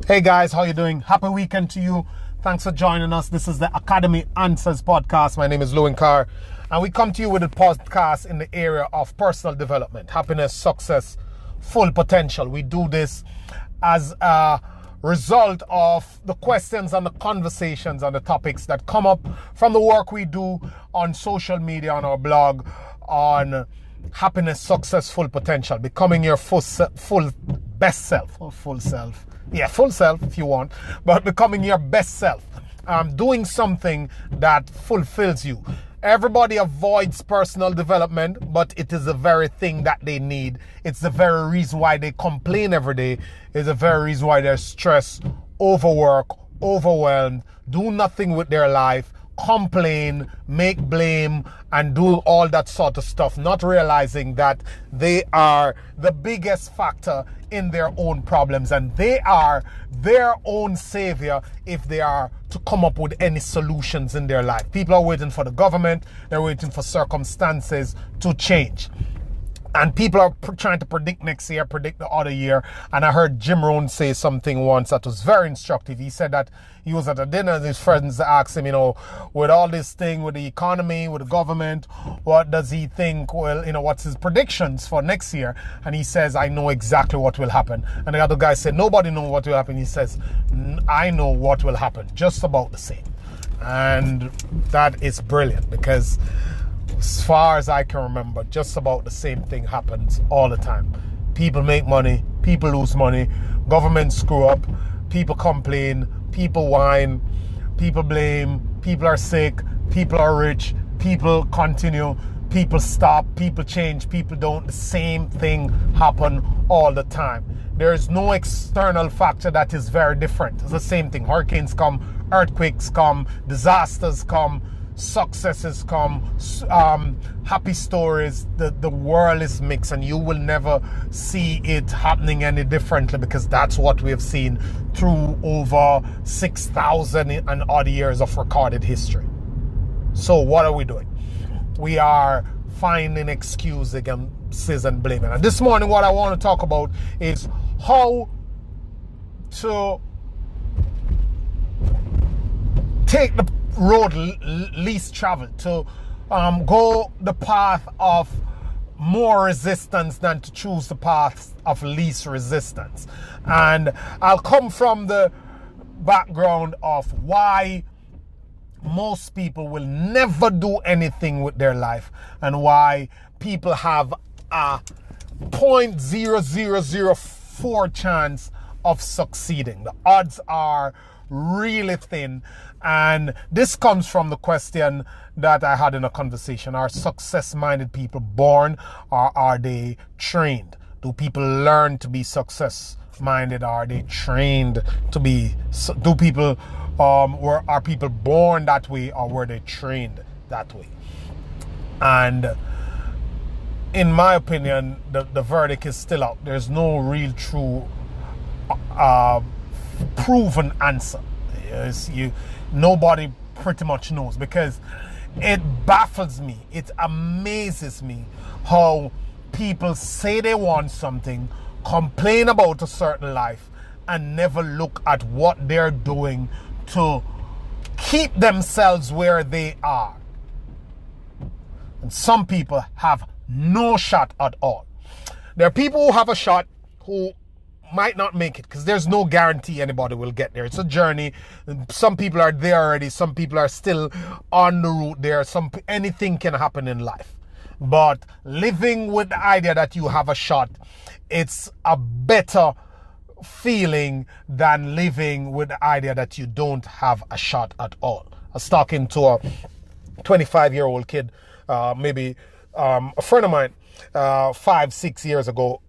Hey guys, how you doing? Happy weekend to you. Thanks for joining us. This is the Academy Answers podcast. My name is Lewin Carr, and we come to you with a podcast in the area of personal development, happiness, success, full potential. We do this as a result of the questions and the conversations and the topics that come up from the work we do on social media, on our blog, on happiness, success, full potential, becoming your full best self, or full self. Yeah, full self if you want, but becoming your best self, doing something that fulfills you. Everybody avoids personal development, but it is the very thing that they need. It's the very reason why they complain every day. It's the very reason why they're stressed, overworked, overwhelmed, do nothing with their life, complain, make blame, and do all that sort of stuff, not realizing that they are the biggest factor in their own problems, and they are their own savior if they are to come up with any solutions in their life. People are waiting for the government, they're waiting for circumstances to change. And people are trying to predict next year, predict the other year. And I heard Jim Rohn say something once that was very instructive. He said that he was at a dinner and his friends asked him, with all this thing with the economy, with the government, what does he think, what's his predictions for next year? And he says, I know exactly what will happen. And the other guy said, nobody knows what will happen. He says, I know what will happen, just about the same. And that is brilliant, because as far as I can remember, just about the same thing happens all the time. People make money, people lose money, governments screw up, people complain, people whine, people blame, people are sick, people are rich, people continue, people stop, people change, people don't. The same thing happen all the time. There is no external factor that is very different. It's the same thing. Hurricanes come, earthquakes come, disasters come, successes come, happy stories. The world is mixed, and you will never see it happening any differently, because that's what we have seen through over 6,000 and odd years of recorded history. So what are we doing? We are finding excuses and blaming. And this morning what I want to talk about is how to take the road least traveled, to go the path of more resistance than to choose the path of least resistance. And I'll come from the background of why most people will never do anything with their life, and why people have a 0.0004 chance of succeeding. The odds are really thin. And this comes from the question that I had in a conversation. Are success-minded people born, or are they trained? Do people learn to be success-minded? Are they trained to be? Are people born that way, or were they trained that way? And in my opinion, the verdict is still out. There's no real true proven answer. Nobody pretty much knows, because it baffles me, it amazes me how people say they want something, complain about a certain life, and never look at what they're doing to keep themselves where they are. And some people have no shot at all. There are people who have a shot who might not make it, because there's no guarantee anybody will get there. It's a journey. Some people are there already, some people are still on the route there. Anything can happen in life. But living with the idea that you have a shot, it's a better feeling than living with the idea that you don't have a shot at all. I was talking to a 25-year-old kid, maybe a friend of mine, 5-6 years ago,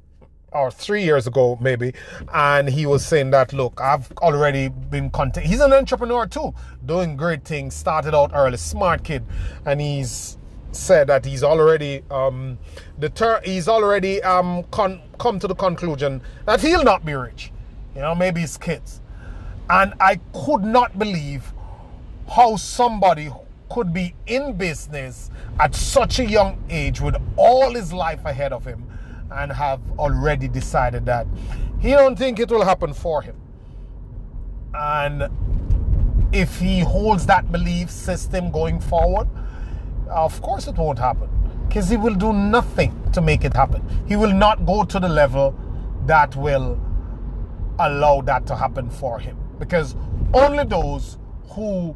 or 3 years ago maybe, and he was saying that, look, I've already been he's an entrepreneur too, doing great things, started out early, smart kid, and he's said that he's already come to the conclusion that he'll not be rich, maybe his kids. And I could not believe how somebody could be in business at such a young age with all his life ahead of him and have already decided that he don't think it will happen for him. And if he holds that belief system going forward, of course it won't happen, because he will do nothing to make it happen. He will not go to the level that will allow that to happen for him, because only those who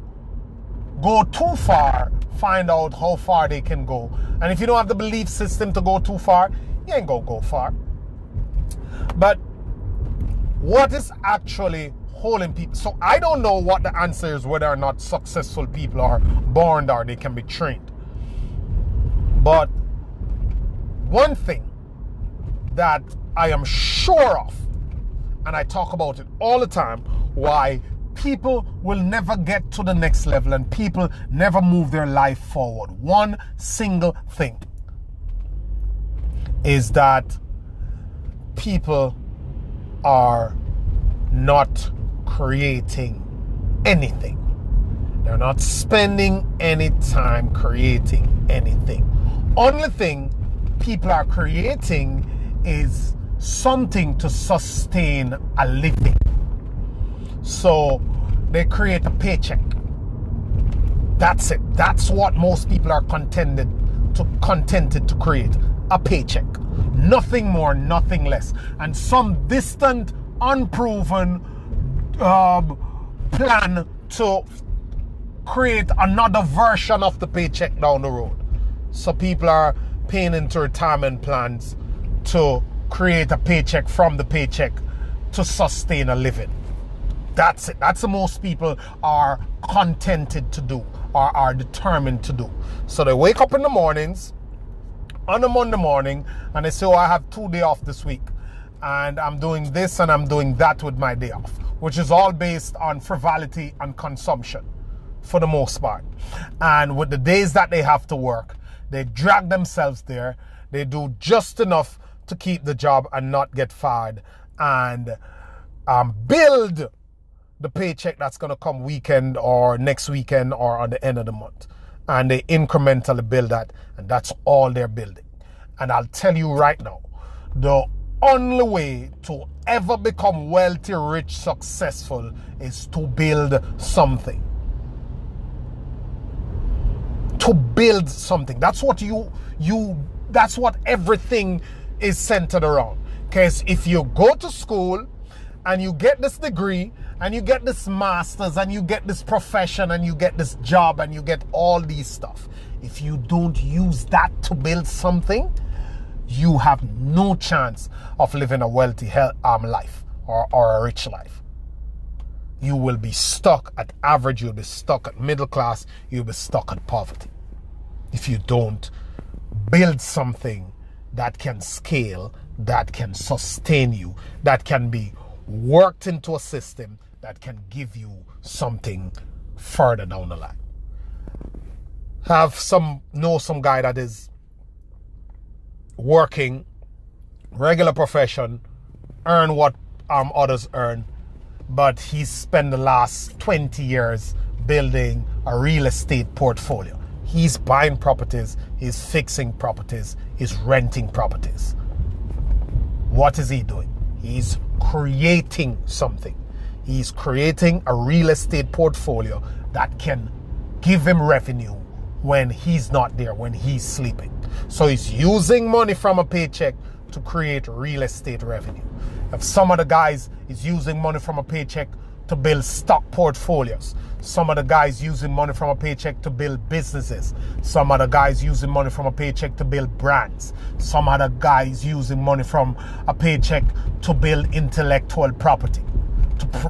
go too far find out how far they can go. And if you don't have the belief system to go too far, you ain't gonna go far. But what is actually holding people? So I don't know what the answer is, whether or not successful people are born or they can be trained. But one thing that I am sure of, and I talk about it all the time, why people will never get to the next level and people never move their life forward. One single thing is that people are not creating anything. They're not spending any time creating anything. Only thing people are creating is something to sustain a living. So they create a paycheck. That's it. That's what most people are contented to create. A paycheck. Nothing more, nothing less. And some distant, unproven plan to create another version of the paycheck down the road. So people are paying into retirement plans to create a paycheck from the paycheck to sustain a living. That's it. That's what most people are contented to do, or are determined to do. So they wake up in the mornings, on a Monday morning, and they say, I have 2 days off this week, and I'm doing this and I'm doing that with my day off, which is all based on frivolity and consumption for the most part. And with the days that they have to work, they drag themselves there. They do just enough to keep the job and not get fired, and build the paycheck that's going to come weekend or next weekend or on the end of the month. And they incrementally build that, and that's all they're building. And I'll tell you right now, the only way to ever become wealthy, rich, successful is to build something. To build something. That's what that's what everything is centered around. Because if you go to school and you get this degree and you get this master's and you get this profession and you get this job and you get all these stuff, if you don't use that to build something, you have no chance of living a wealthy life or a rich life. You will be stuck at average, you'll be stuck at middle class, you'll be stuck at poverty. If you don't build something that can scale, that can sustain you, that can be worked into a system that can give you something further down the line. Know some guy that is working regular profession, earn what others earn, but he's spent the last 20 years building a real estate portfolio. He's buying properties, he's fixing properties, he's renting properties. What is he doing? He's creating something. He's creating a real estate portfolio that can give him revenue when he's not there, when he's sleeping. So he's using money from a paycheck to create real estate revenue. If some of the guys is using money from a paycheck to build stock portfolios. Some of the guys using money from a paycheck to build businesses. Some of the guys using money from a paycheck to build brands. Some of the guys using money from a paycheck to build intellectual property.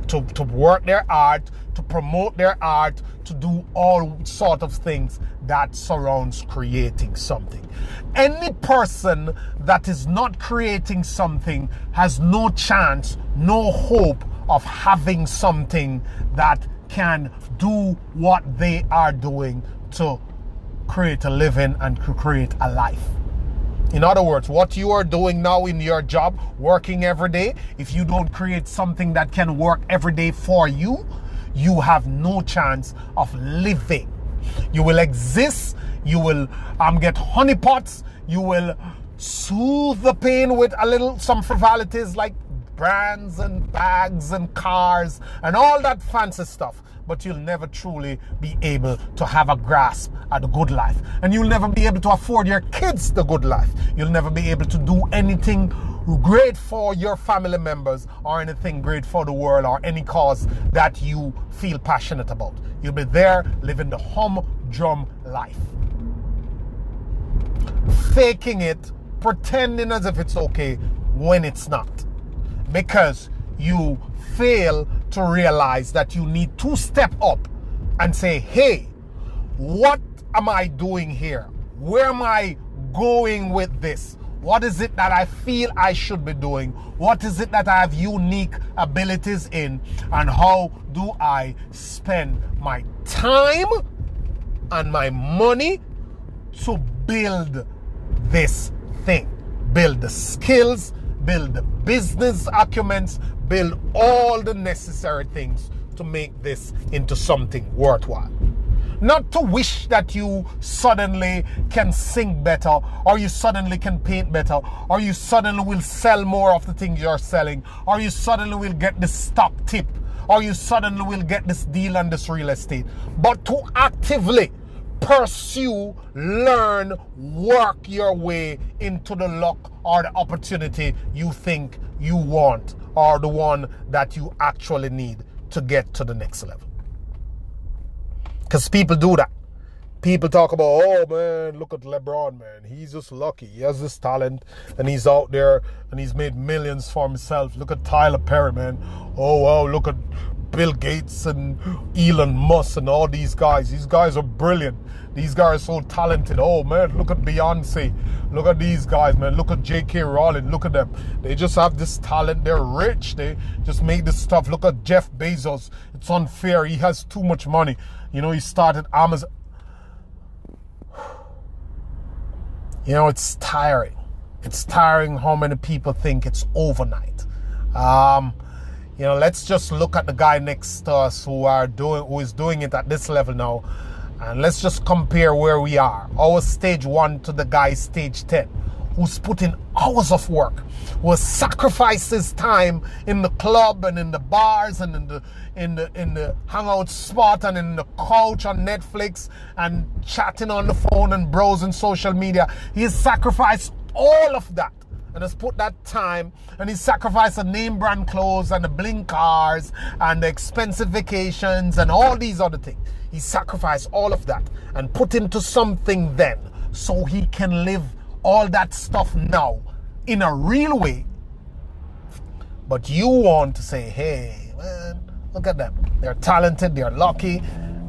To work their art, to promote their art, to do all sort of things that surrounds creating something. Any person that is not creating something has no chance, no hope of having something that can do what they are doing to create a living and to create a life. In other words, what you are doing now in your job, working every day, if you don't create something that can work every day for you, you have no chance of living. You will exist, you will get honeypots, you will soothe the pain with some frivolities like brands and bags and cars and all that fancy stuff, but you'll never truly be able to have a grasp at the good life. And you'll never be able to afford your kids the good life. You'll never be able to do anything great for your family members or anything great for the world or any cause that you feel passionate about. You'll be there living the humdrum life, faking it, pretending as if it's okay when it's not, because you fail to realize that you need to step up and say, hey, what am I doing here? Where am I going with this? What is it that I feel I should be doing? What is it that I have unique abilities in? And how do I spend my time and my money to build this thing? Build the skills, build the business acumens, build all the necessary things to make this into something worthwhile. Not to wish that you suddenly can sing better, or you suddenly can paint better, or you suddenly will sell more of the things you're selling, or you suddenly will get this stock tip, or you suddenly will get this deal on this real estate, but to actively pursue, learn, work your way into the luck or the opportunity you think you want, or the one that you actually need to get to the next level. Because people do that. People talk about, oh man, look at LeBron, man. He's just lucky. He has this talent and he's out there and he's made millions for himself. Look at Tyler Perry, man. Oh wow, look at Bill Gates and Elon Musk and all these guys. These guys are brilliant. These guys are so talented. Oh man, look at Beyonce. Look at these guys, man. Look at J.K. Rowling. Look at them. They just have this talent. They're rich. They just make this stuff. Look at Jeff Bezos. It's unfair. He has too much money. You know, he started Amazon. You know, it's tiring. It's tiring how many people think it's overnight. You know, let's just look at the guy next to us who is doing it at this level now. And let's just compare where we are. Our stage 1 to the guy stage 10, who's put in hours of work, who has sacrificed his time in the club and in the bars and in the hangout spot and in the couch on Netflix and chatting on the phone and browsing social media. He has sacrificed all of that and has put that time, and he sacrificed the name brand clothes and the bling cars and the expensive vacations and all these other things. He sacrificed all of that and put into something then so he can live all that stuff now in a real way. But you want to say, hey, man, look at them. They're talented, they're lucky,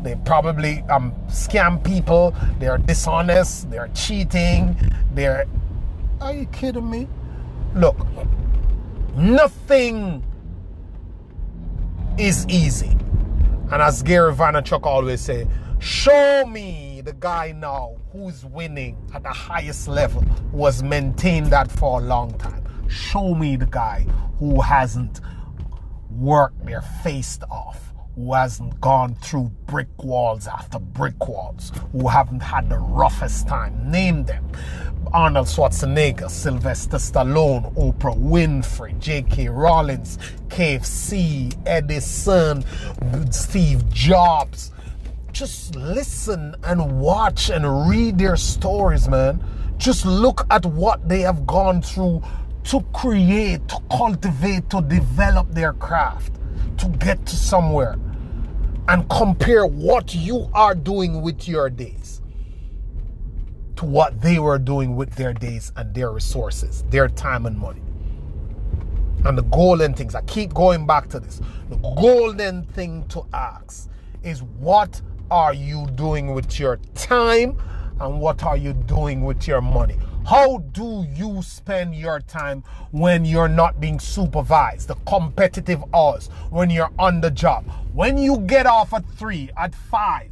they probably scam people, they're dishonest, they're cheating, are you kidding me? Look, nothing is easy. And as Gary Vaynerchuk always say, show me the guy now who's winning at the highest level, who has maintained that for a long time. Show me the guy who hasn't worked their face off, who hasn't gone through brick walls after brick walls, who haven't had the roughest time. Name them. Arnold Schwarzenegger, Sylvester Stallone, Oprah Winfrey, J.K. Rowling, KFC, Edison, Steve Jobs. Just listen and watch and read their stories, man. Just look at what they have gone through to create, to cultivate, to develop their craft, to get to somewhere, and compare what you are doing with your days to what they were doing with their days and their resources, their time and money. And the golden things, I keep going back to this, the golden thing to ask is, what are you doing with your time and what are you doing with your money? How do you spend your time when you're not being supervised, the competitive hours, when you're on the job, when you get off at 3, at 5,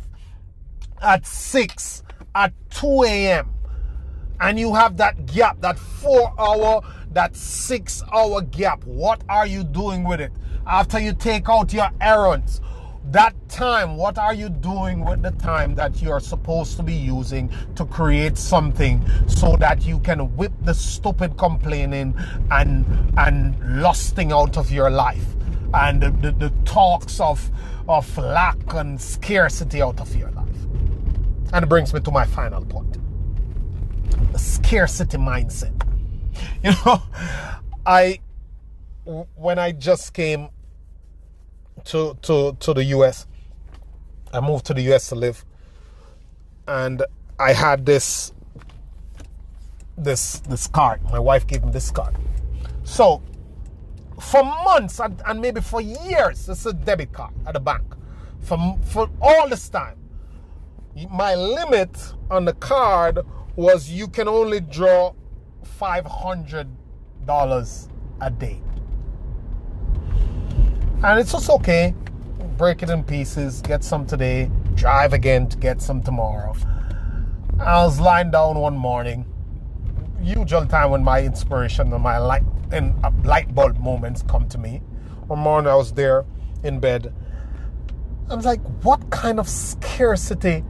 at 6, at 2 a.m. and you have that gap, that 4-hour, that 6-hour gap? What are you doing with it? After you take out your errands, That time, what are you doing with the time that you're supposed to be using to create something so that you can whip the stupid complaining and lusting out of your life and the talks of lack and scarcity out of your life? And it brings me to my final point. The scarcity mindset. You know, when I just came to the US, I moved to the US to live, and I had this card. My wife gave me this card. So for months and maybe for years, this is a debit card at the bank. For all this time, my limit on the card was you can only draw $500 a day. And it's just okay. Break it in pieces, get some today, drive again to get some tomorrow. I was lying down one morning, usual time when my inspiration and my light bulb moments come to me. One morning I was there in bed. I was like, what kind of scarcity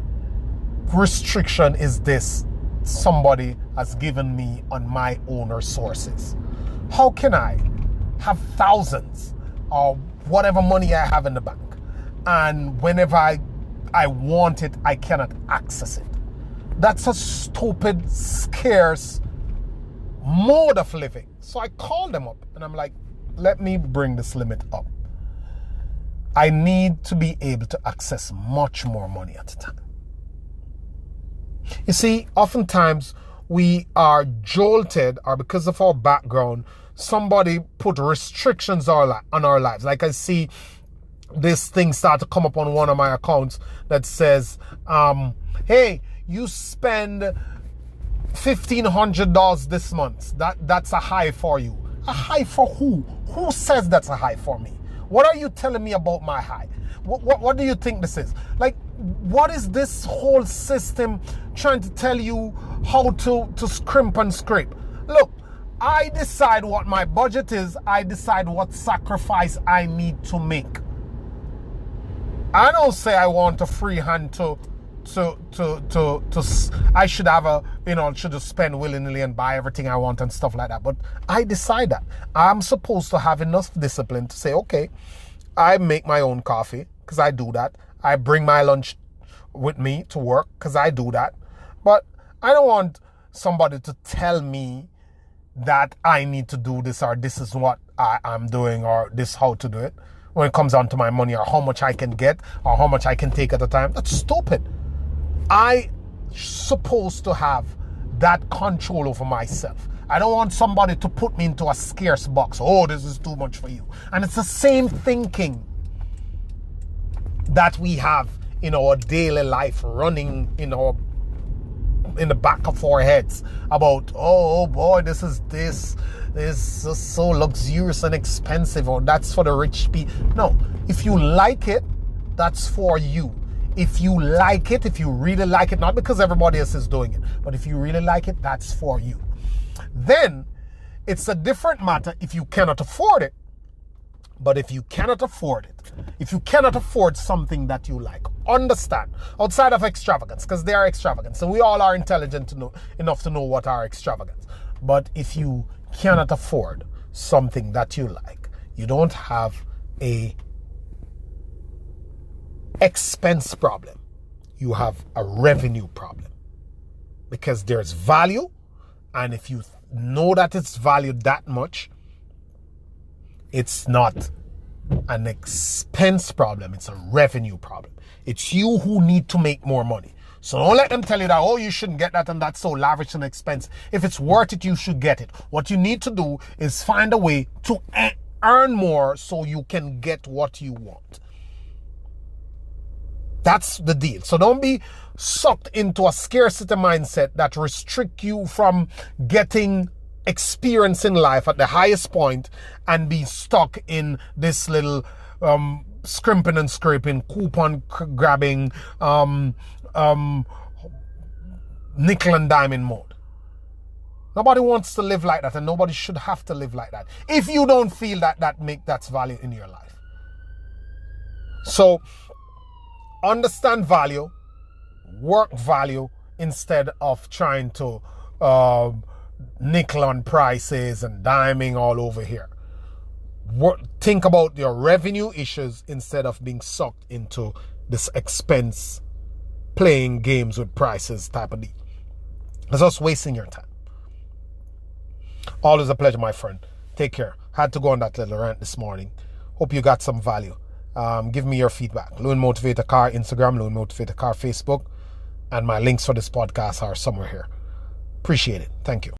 restriction is this somebody has given me on my own resources? How can I have thousands or whatever money I have in the bank, and whenever I want it, I cannot access it? That's a stupid, scarce mode of living. So I called them up and I'm like, let me bring this limit up. I need to be able to access much more money at a time. You see, oftentimes we are jolted, or because of our background, somebody put restrictions on our lives. Like I see this thing start to come up on one of my accounts that says, hey, you spend $1,500 this month. That's a high for you. A high for who? Who says that's a high for me? What are you telling me about my high? What do you think this is? Like, what is this whole system trying to tell you how to scrimp and scrape? Look, I decide what my budget is. I decide what sacrifice I need to make. I don't say I want a free hand to I should have should just spend willy-nilly and buy everything I want and stuff like that. But I decide that I'm supposed to have enough discipline to say, okay, I make my own coffee because I do that. I bring my lunch with me to work because I do that. But I don't want somebody to tell me that I need to do this, or this is what I'm doing, or this how to do it when it comes down to my money, or how much I can get, or how much I can take at a time. That's stupid. I'm supposed to have that control over myself. I don't want somebody to put me into a scarce box. Oh, this is too much for you. And it's the same thinking that we have in our daily life running in the back of our heads about, oh boy, this is so luxurious and expensive, or that's for the rich people. No, if you like it, that's for you. If you like it, if you really like it, not because everybody else is doing it, but if you really like it, that's for you. Then it's a different matter if you cannot afford it. But if you cannot afford it, if you cannot afford something that you like, understand, outside of extravagance, because they are extravagant, so we all are intelligent enough to know what are extravagance. But if you cannot afford something that you like, you don't have a expense problem. You have a revenue problem, because there's value, and if you know that it's valued that much, it's not an expense problem, it's a revenue problem. It's you who need to make more money. So don't let them tell you that, oh, you shouldn't get that and that's so lavish and expensive. If it's worth it, you should get it. What you need to do is find a way to earn more so you can get what you want. That's the deal. So don't be sucked into a scarcity mindset that restrict you from getting experience in life at the highest point and be stuck in this little scrimping and scraping, coupon grabbing, nickel and diamond mode. Nobody wants to live like that, and nobody should have to live like that if you don't feel that that's value in your life. So understand value, work value, instead of trying to nickel on prices and diming all over here. Think about your revenue issues instead of being sucked into this expense, playing games with prices type of deal. It's just wasting your time. Always a pleasure, my friend. Take care. Had to go on that little rant this morning. Hope you got some value. Give me your feedback. Loan Motivator Car Instagram, Loan Motivator Car Facebook, and my links for this podcast are somewhere here. Appreciate it. Thank you.